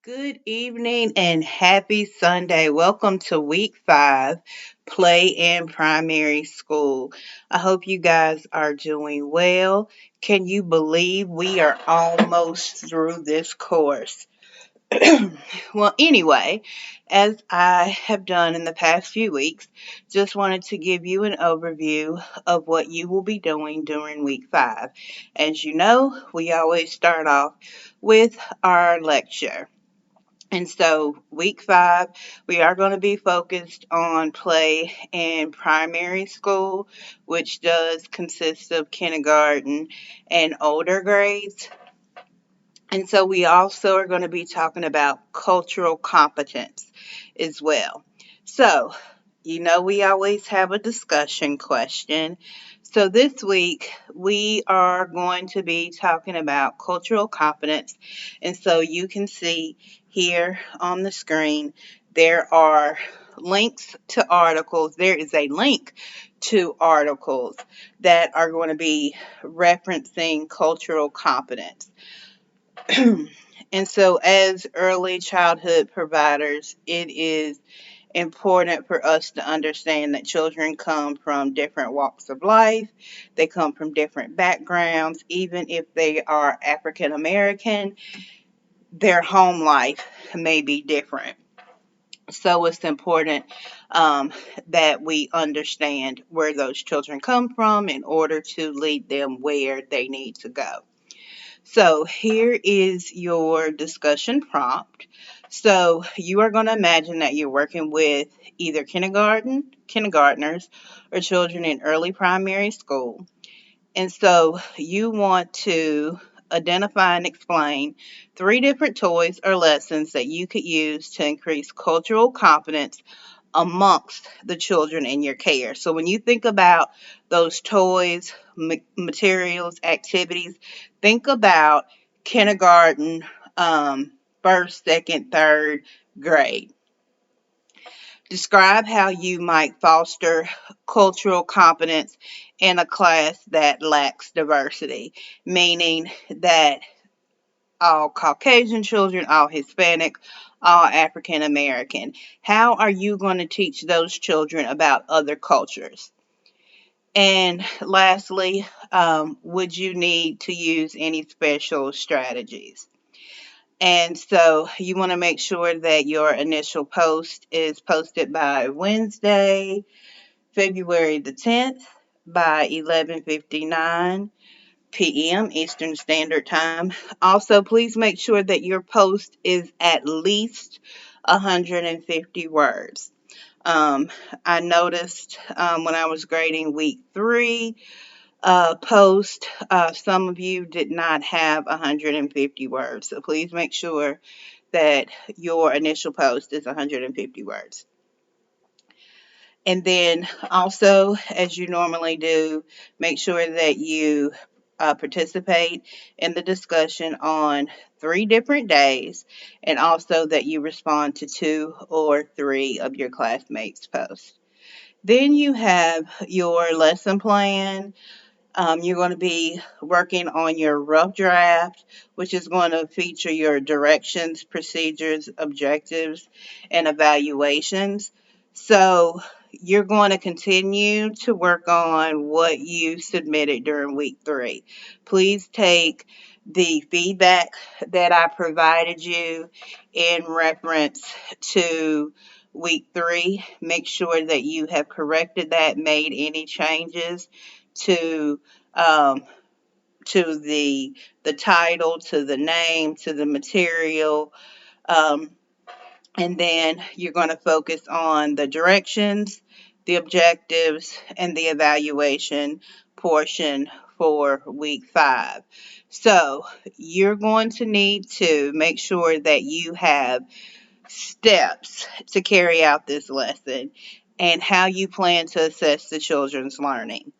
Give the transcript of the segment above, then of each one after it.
Good evening and happy Sunday. Welcome to week 5, Play in Primary School. I hope you guys are doing well. Can you believe we are almost through this course? Well, anyway, as I have done in the past few weeks, just wanted to give you an overview of what you will be doing during week 5. As you know, we always start off with our lecture. And so, week 5, we are going to be focused on play in primary school, which does consist of kindergarten and older grades. And so, we also are going to be talking about cultural competence as well. So, we always have a discussion question. So, this week, we are going to be talking about cultural competence. And so, you can see here on the screen, there are links to articles. There is a link to articles that are going to be referencing cultural competence. And so, as early childhood providers, it is important for us to understand that children come from different walks of life. They come from different backgrounds. Even if they are African American, their home life may be different. So it's important that we understand where those children come from in order to lead them where they need to go. So here is your discussion prompt. So you are going to imagine that you're working with either kindergartners, or children in early primary school. And so you want to identify and explain 3 different toys or lessons that you could use to increase cultural competence amongst the children in your care. So when you think about those toys, materials, activities, think about kindergarten, first, second, third grade. Describe how you might foster cultural competence in a class that lacks diversity, meaning that all Caucasian children, all Hispanic, all African American. How are you going to teach those children about other cultures? And lastly, would you need to use any special strategies? And so you want to make sure that your initial post is posted by Wednesday, February the 10th by 11:59 p.m. Eastern Standard Time. Also, please make sure that your post is at least 150 words. Um, I noticed when I was grading week 3 post, some of you did not have 150 words. So please make sure that your initial post is 150 words. And then also, as you normally do, make sure that you participate in the discussion on 3 different days, and also that you respond to 2 or 3 of your classmates' posts. Then you have your lesson plan. You're going to be working on your rough draft, which is going to feature your directions, procedures, objectives, and evaluations. So you're going to continue to work on what you submitted during week 3. Please take the feedback that I provided you in reference to week 3. Make sure that you have corrected that, made any changes to um, the title, to the name, to the material, um, and then you're going to focus on the directions, the objectives, and the evaluation portion for week 5. So you're going to need to make sure that you have steps to carry out this lesson and how you plan to assess the children's learning.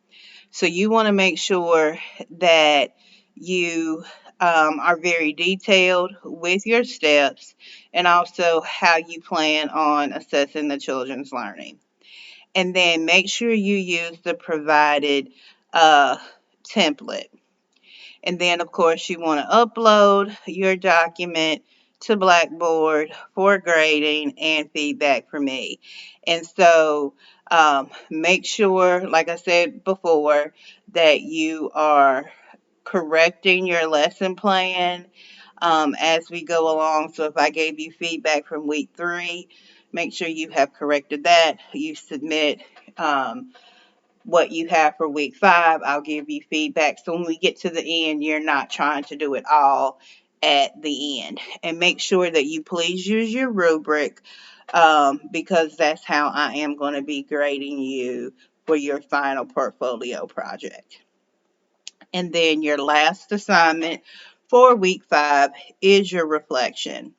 So you want to make sure that you are very detailed with your steps and also how you plan on assessing the children's learning. And then make sure you use the provided uh, template. And then, of course, you want to upload your document to Blackboard for grading and feedback for me. And so make sure, like I said before, that you are correcting your lesson plan as we go along. So if I gave you feedback from week 3, make sure you have corrected that. You submit what you have for week 5. I'll give you feedback. So when we get to the end, you're not trying to do it all at the end. And make sure that you please use your rubric because that's how I am going to be grading you for your final portfolio project. And then your last assignment for week 5 is your reflection.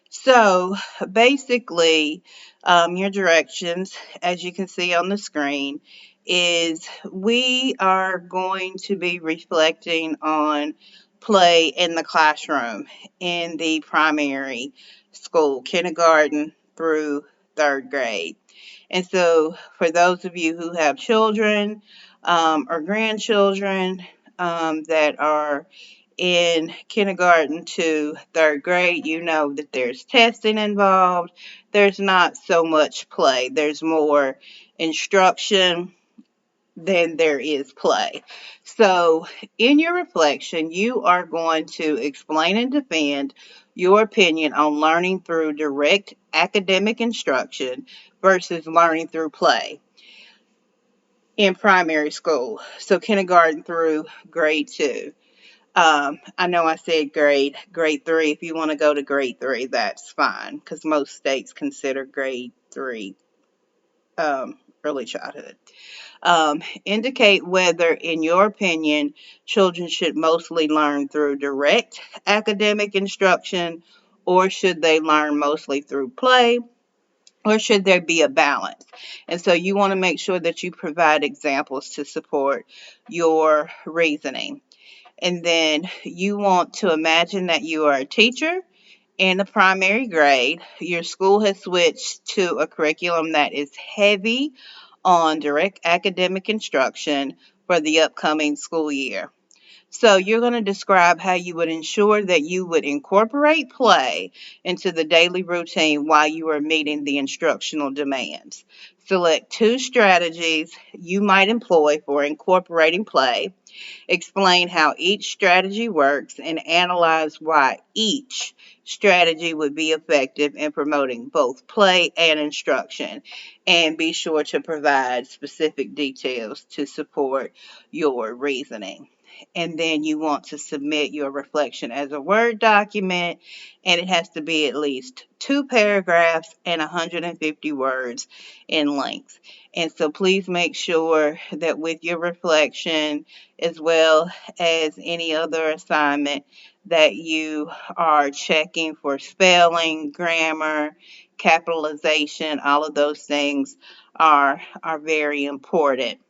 So basically, your directions, as you can see on the screen, is we are going to be reflecting on play in the classroom in the primary school, kindergarten through 3rd grade. And so, for those of you who have children or grandchildren that are in kindergarten to 3rd grade, you know that there's testing involved. There's not so much play, there's more instruction than there is play. So, in your reflection, you are going to explain and defend your opinion on learning through direct academic instruction versus learning through play in primary school. So, kindergarten through grade 2. I know I said grade 3. If you want to go to grade 3, that's fine because most states consider grade 3 early childhood. Indicate whether, in your opinion, children should mostly learn through direct academic instruction or should they learn mostly through play or should there be a balance? And so you want to make sure that you provide examples to support your reasoning. And then you want to imagine that you are a teacher in the primary grade. Your school has switched to a curriculum that is heavy on direct academic instruction for the upcoming school year. So you're going to describe how you would ensure that you would incorporate play into the daily routine while you are meeting the instructional demands. Select 2 strategies you might employ for incorporating play. Explain how each strategy works and analyze why each strategy would be effective in promoting both play and instruction. And be sure to provide specific details to support your reasoning. And then you want to submit your reflection as a Word document, and it has to be at least 2 paragraphs and 150 words in length. And so please make sure that with your reflection, as well as any other assignment, that you are checking for spelling, grammar, capitalization. All of those things are very important.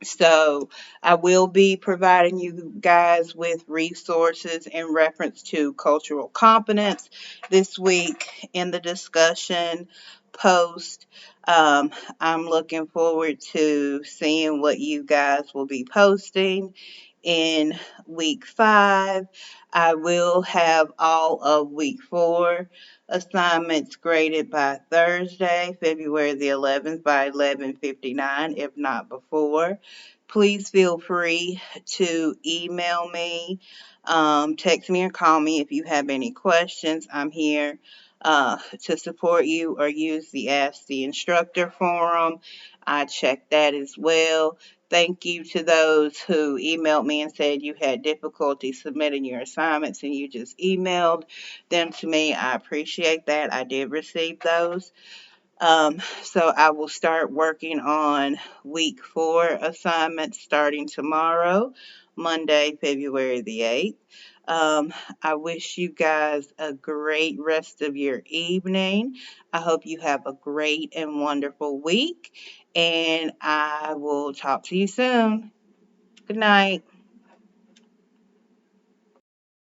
So I will be providing you guys with resources in reference to cultural competence this week in the discussion post. Um, I'm looking forward to seeing what you guys will be posting in week 5. I will have all of week 4 assignments graded by Thursday, February the 11th by 11:59, if not before. Please feel free to email me, text me, or call me if you have any questions. I'm here to support you, or use the Ask the Instructor forum. I check that as well. Thank you to those who emailed me and said you had difficulty submitting your assignments and you just emailed them to me. I appreciate that. I did receive those. So I will start working on week 4 assignments starting tomorrow, Monday, February the 8th. I wish you guys a great rest of your evening. I hope you have a great and wonderful week, and I will talk to you soon. Good night.